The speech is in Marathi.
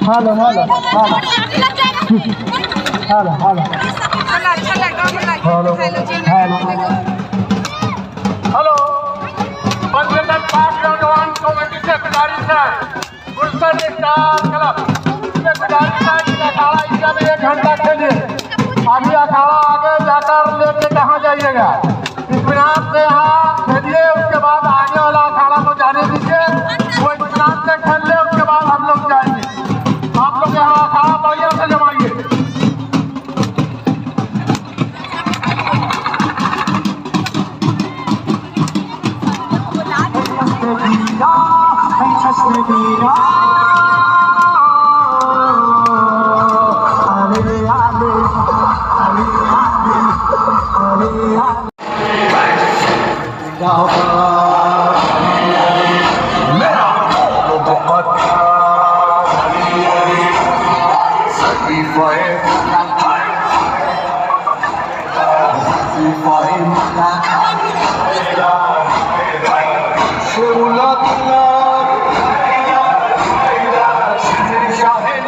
Hello hello hello hello hello hello hello panchayat park नौजवान कमेटी से गुजारिश है गुलशन स्टार क्लब से गुजारिश है कि अखाड़ा इंडिया में 1 घंटा खेलिए। अभी अखाड़ा आगे जाकर लेके कहाँ जाइएगा, इत्मीनान से यहाँ खेलिए, उसके बाद आगे वाला अखाड़ा को जाने दीजिए, वो इत्मीनान से खेल ले, उसके बाद हम लोग जाएंगे। आप लोग यहाँ अखाड़ा बढ़िया से जमाइए। Shahid